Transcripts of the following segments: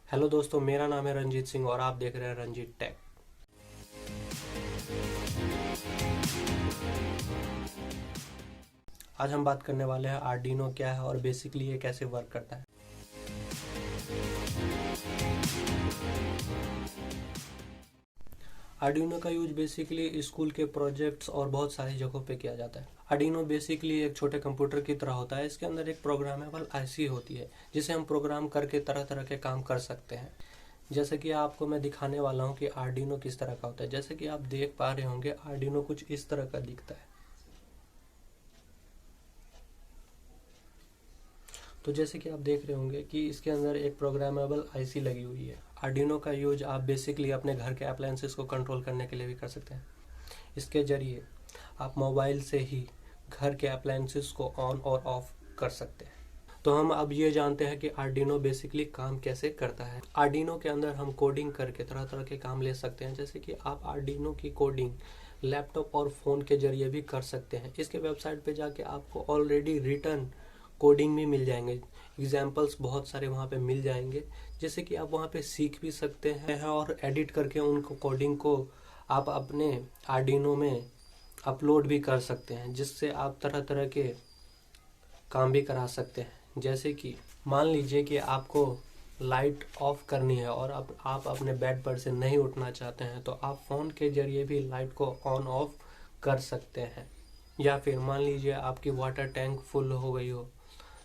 Hello दोस्तों, मेरा नाम है रंजीत सिंह और आप देख रहे हैं रंजीत टेक। आज हम बात करने वाले हैं आर्डिनो क्या है और बेसिकली ये कैसे वर्क करता है। आर्डिनो का यूज बेसिकली स्कूल के प्रोजेक्ट्स और बहुत सारी जगहों पे किया जाता है। आर्डिनो बेसिकली एक छोटे कंप्यूटर की तरह होता है। इसके अंदर एक प्रोग्रामेबल आईसी होती है जिसे हम प्रोग्राम करके तरह तरह के काम कर सकते हैं। जैसे कि आपको मैं दिखाने वाला हूँ कि आर्डिनो किस तरह का होता है। जैसे कि आप देख पा रहे होंगे, आर्डिनो कुछ इस तरह का दिखता है। तो जैसे कि आप देख रहे होंगे कि इसके अंदर एक प्रोग्रामेबल आईसी लगी हुई है। आर्डिनो का यूज आप बेसिकली अपने घर के अप्लायंसेस को कंट्रोल करने के लिए भी कर सकते हैं। इसके जरिए आप मोबाइल से ही घर के अप्लायंसेस को ऑन और ऑफ कर सकते हैं। तो हम अब ये जानते हैं कि आर्डिनो बेसिकली काम कैसे करता है। आर्डिनो के अंदर हम कोडिंग करके तरह तरह के काम ले सकते हैं। जैसे कि आप आर्डिनो की कोडिंग लैपटॉप और फ़ोन के जरिए भी कर सकते हैं। इसके वेबसाइट पे जाके आपको ऑलरेडी रिटर्न कोडिंग भी मिल जाएंगे। एग्जाम्पल्स बहुत सारे वहाँ पे मिल जाएंगे, जैसे कि आप वहाँ पे सीख भी सकते हैं और एडिट करके उनको कोडिंग को आप अपने आर्डिनो में अपलोड भी कर सकते हैं, जिससे आप तरह तरह के काम भी करा सकते हैं। जैसे कि मान लीजिए कि आपको लाइट ऑफ करनी है और अब आप अपने बेड पर से नहीं उठना चाहते हैं, तो आप फ़ोन के जरिए भी लाइट को ऑन ऑफ कर सकते हैं। या फिर मान लीजिए आपकी वाटर टैंक फुल हो गई हो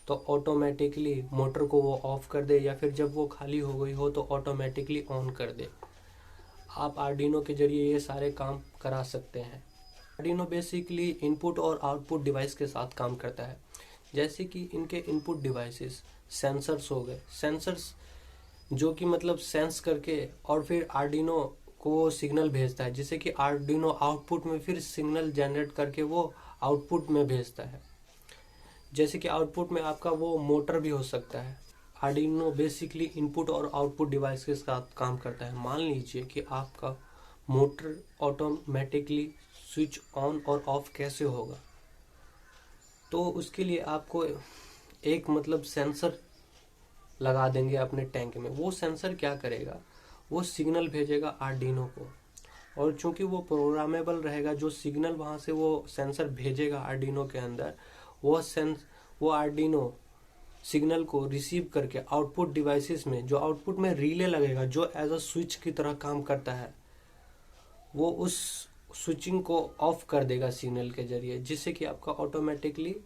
तो ऑटोमेटिकली मोटर को वो ऑफ कर दे, या फिर जब वो खाली हो गई हो तो ऑटोमेटिकली ऑन कर दे। आप आर्डिनो के जरिए ये सारे काम करा सकते हैं। आर्डिनो बेसिकली इनपुट और आउटपुट डिवाइस के साथ काम करता है। जैसे कि इनके इनपुट डिवाइसेस सेंसर्स हो गए। सेंसर्स जो कि मतलब सेंस करके और फिर आर्डिनो को सिग्नल भेजता है, जिससे कि आर्डिनो आउटपुट में फिर सिग्नल जनरेट करके वो आउटपुट में भेजता है। जैसे कि आउटपुट में आपका वो मोटर भी हो सकता है। आर्डिनो बेसिकली इनपुट और आउटपुट डिवाइस के साथ काम करता है। मान लीजिए कि आपका मोटर ऑटोमेटिकली स्विच ऑन और ऑफ कैसे होगा, तो उसके लिए आपको एक मतलब सेंसर लगा देंगे अपने टैंक में। वो सेंसर क्या करेगा, वो सिग्नल भेजेगा आर्डिनो को, और चूंकि वो प्रोग्रामेबल रहेगा, जो सिग्नल वहाँ से वो सेंसर भेजेगा आर्डिनो के अंदर, वो आर्डिनो सिग्नल को रिसीव करके आउटपुट डिवाइसेस में, जो आउटपुट में रिले लगेगा जो एज अ स्विच की तरह काम करता है, वो उस स्विचिंग को ऑफ कर देगा सिग्नल के जरिए, जिससे कि आपका ऑटोमेटिकली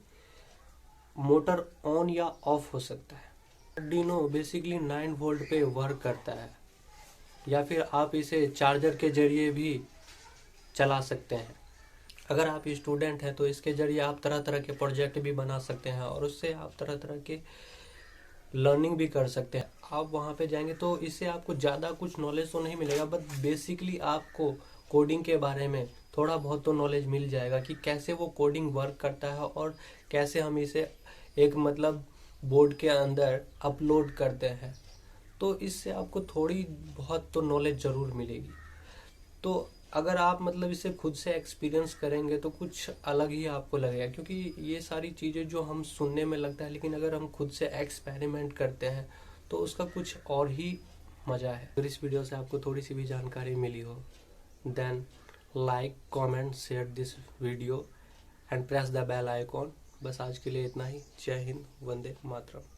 मोटर ऑन या ऑफ हो सकता है। आर्डिनो बेसिकली 9 वोल्ट पे वर्क करता है, या फिर आप इसे चार्जर के जरिए भी चला सकते हैं। अगर आप स्टूडेंट हैं तो इसके जरिए आप तरह तरह के प्रोजेक्ट भी बना सकते हैं और उससे आप तरह तरह के लर्निंग भी कर सकते हैं। आप वहाँ पे जाएंगे तो इससे आपको ज़्यादा कुछ नॉलेज तो नहीं मिलेगा, बट बेसिकली आपको कोडिंग के बारे में थोड़ा बहुत तो नॉलेज मिल जाएगा कि कैसे वो कोडिंग वर्क करता है और कैसे हम इसे एक मतलब बोर्ड के अंदर अपलोड करते हैं। तो इससे आपको थोड़ी बहुत तो नॉलेज ज़रूर मिलेगी। तो अगर आप मतलब इसे खुद से एक्सपीरियंस करेंगे तो कुछ अलग ही आपको लगेगा, क्योंकि ये सारी चीज़ें जो हम सुनने में लगता है, लेकिन अगर हम खुद से एक्सपेरिमेंट करते हैं तो उसका कुछ और ही मज़ा है। अगर इस वीडियो से आपको थोड़ी सी भी जानकारी मिली हो, then like, comment, share this video and press the bell icon. बस आज के लिए इतना ही। जय हिंद, वंदे मातरम।